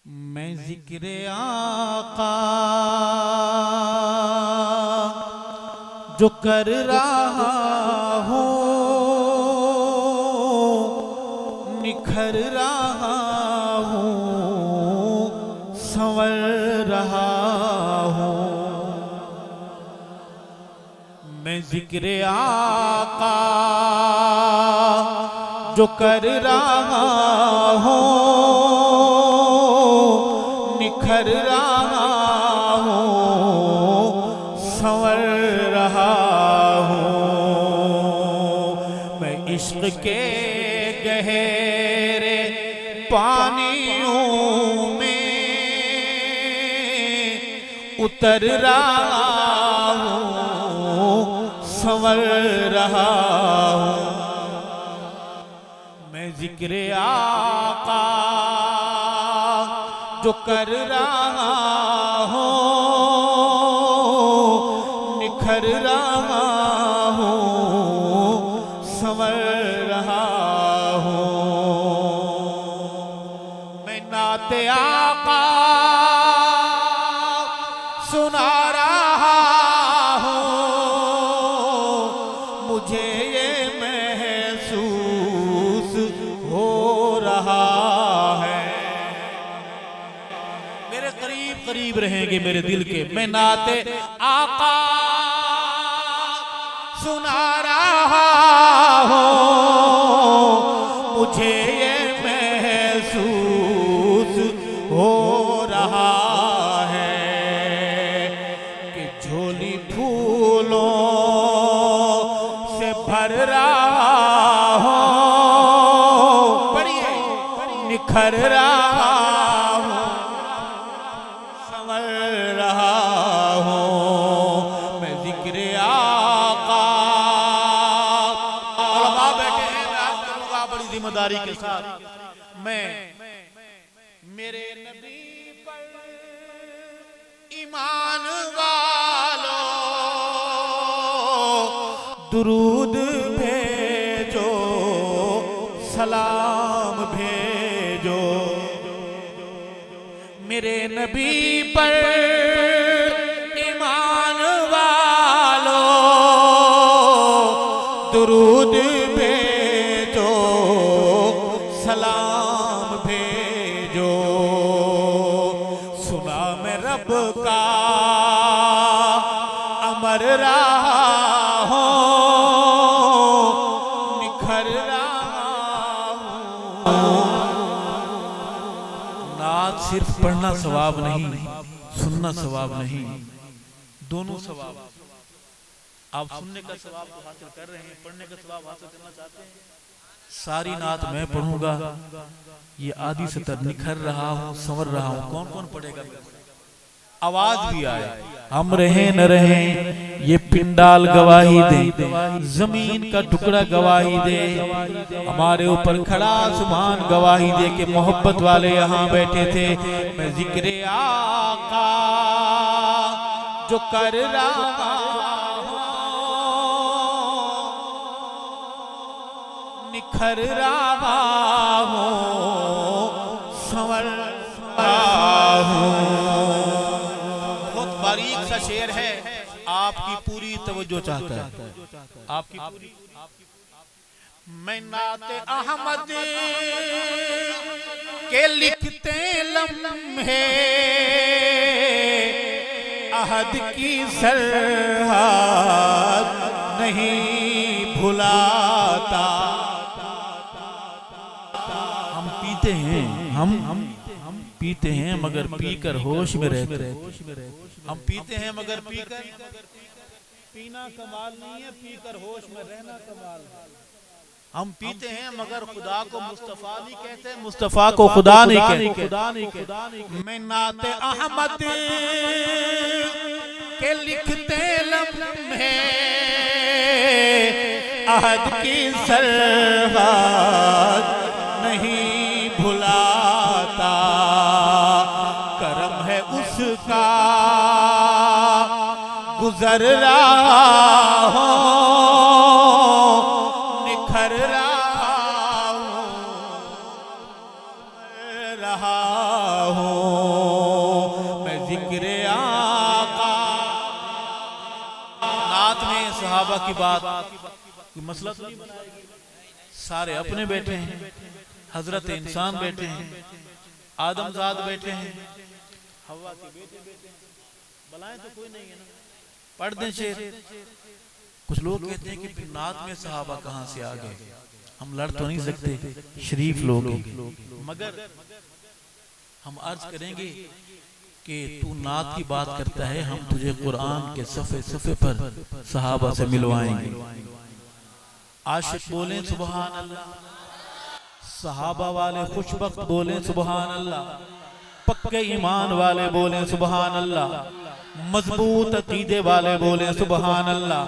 मैं जिक्र आका जो कर रहा हूँ, निखर रहा हूँ, संवर रहा हूँ। मैं जिक्र आका जो कर रहा हूँ, निखर रहा हूँ, संवर रहा हूँ। मैं इश्क के गहरे पानियों में उतर रहा हूँ, संवर रहा हूँ। मैं जिक्र आका जो कर रहा हूँ, निखर रहा हूँ, संवर रहा हूँ। मैं नाते आका सुना रहा हूँ, मुझे ये महसूस हो रहा है। मेरे करीब करीब रहेंगे मेरे दिल के। मैं नाते आका सुना रहा हूँ, मुझे ये महसूस हो रहा है कि झोली फूलों से भर रहा हूँ, पढ़िए, निखर रहा हूँ, संवर रहा हूँ। मैं जिक्र आका, उलमा बैठे हैं, मैं आज करूँगा बड़ी जिम्मेदारी के साथ। मैं मेरे नबी पर ईमान वालों दुरूद भेजो, सलाम भेजो। मेरे नबी पर ईमान वालों दुरूद भेजो, सलाम भेजो। सुना मैं रब का अमर रहा हूँ, निखर रहा हूँ। नात सिर्फ पढ़ना सवाब नहीं, सुनना सवाब नहीं, दोनों सवाब। आप सुनने का सवाब तो हासिल कर रहे हैं, पढ़ने का सवाब हासिल करना चाहते हैं। सारी नात मैं पढ़ूंगा, ये आदि सतर निखर रहा हूँ, संवर रहा हूँ। कौन कौन पढ़ेगा? आवाज भी आए, हम रहें न रहें ये पिंडाल गवाही दे, जमीन का टुकड़ा गवाही दे, हमारे ऊपर खड़ा आसमान गवाही दे कि मोहब्बत वाले यहाँ बैठे थे। मैं जिक्र आका जो कर रहा हूँ, निखर रहा हूँ, संवर रहा हूँ। बारीक सा शेर है, आपकी पूरी तवज्जो चाहता है, आपकी पूरी। मैं नाते अहमद के लिखते लम्हे अहद की सरहद नहीं भुलाता। हम पीते हैं, हम पीते हैं मगर पीकर होश में रहते। हम पीते हैं मगर पीकर, पीना कमाल नहीं है, पीकर होश में रहना कमाल है। हम पीते हैं मगर खुदा को मुस्तफा नहीं कहते, मुस्तफा को खुदा नहीं कहते। मैं नाते अहमद के लिखते लम्हे अहद की सरहद नहीं भुलाता। करम है उसका गुजर रहा हूँ, निखर रहा हूँ, रहा हूँ मैं जिक्र आका। नात में सहाबा की बात कोई मसला तो नहीं बनाएगी। सारे अपने बैठे हैं, हजरत इंसान बैठे हैं, आदमजाद बैठे हैं, हवा के बेटे बैठे हैं, बलाएं तो कोई नहीं है ना, पढ़ दें शेर। कुछ लोग कहते हैं कि नात में सहाबा कहाँ से आ गए, हम लड़ तो नहीं सकते, शरीफ लोग हैं। मगर हम अर्ज करेंगे कि तू नात की बात करता है, हम तुझे कुरान के सफ़े सफ़े पर सहाबा से मिलवाएंगे। आशिक बोलें सुबहान अल्लाह, सहाबा वाले खुशबख्त बोलें सुबहान अल्लाह, पक्के ईमान वाले बोलें सुबहान अल्लाह, मजबूत अकीदे वाले बोलें सुबहान अल्लाह।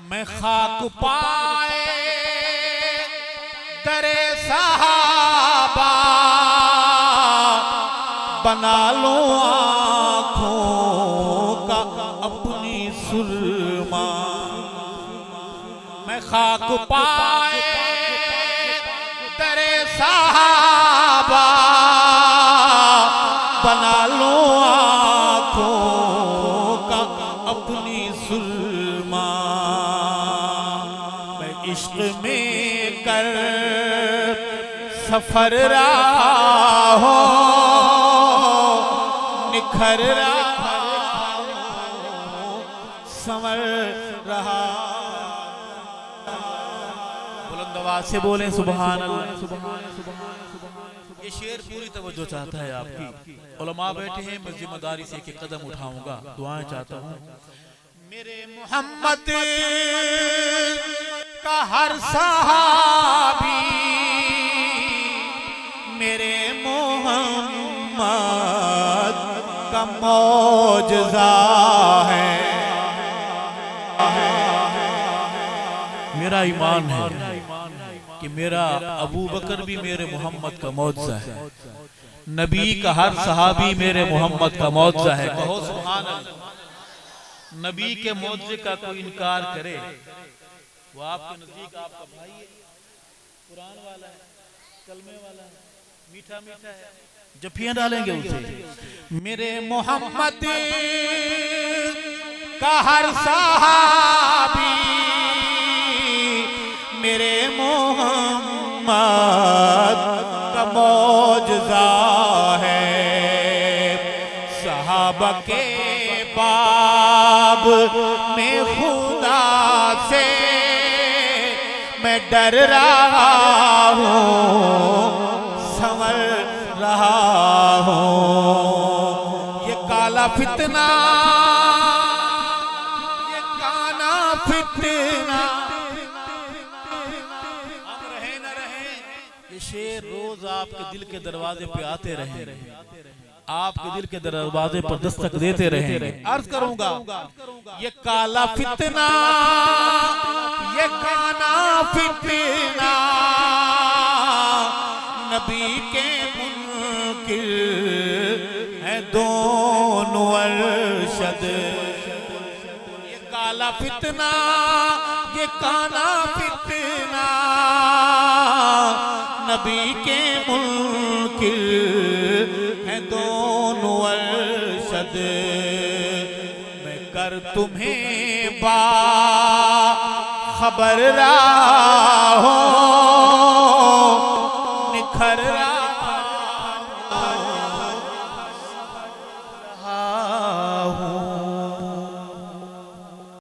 मैं खाक पाए दरे सहाबा बना लो आँखों का अपनी सुरमा। मैं खाक पाए दरे सहाबा बना लो आँखों का अपनी सुरमा। मैं इश्क में कर सफर रहा हो, निखर रहा संवर रहा। बुलंद आवाज से बोलें सुभान अल्लाह। ये शेर पूरी तवज्जो चाहता है आपकी। उलमा बैठे हैं, मैं जिम्मेदारी से एक कदम उठाऊंगा, दुआएं चाहता हूँ। मेरे मोहम्मद का हर सहाबी मेरे मोहम्मद का मौजज़ा है। मेरा ईमान है कि मेरा अबू बकर भी मेरे मोहम्मद का मौजज़ा है, नबी का हर सहाबी मेरे मोहम्मद का मौजज़ा है। कहो सुभान अल्लाह। नबी के मौजज़े का कोई इनकार करे वो आपके नजदीक आपका भाई है, कुरान वाला है, कलमे वाला है, मीठा मीठा है, जफियां डालेंगे उसे। मेरे मोहम्मद का हर सहाबी मेरे मोहम्मद का मौजज़ा है। सहाबा के बाब में खुदा से मैं डर रहा हूँ, संवर रहा हूँ। ये काला फितना, ये काना फितना, हम रहे न रहे, ये शेर रोज आपके दिल के दरवाजे पे आते रहे, आपके दिल के दरवाजे पर दस्तक देते रहे। अर्ज करूंगा, ये काला फितना, ये काना फितना, नबी के मुनकिर है दोनों अरशद। ये काला फितना, ये काना फितना, नबी के मुनकिर है दोनों अरशद। मैं कर तुम्हें बा खबर रहा हो, निखर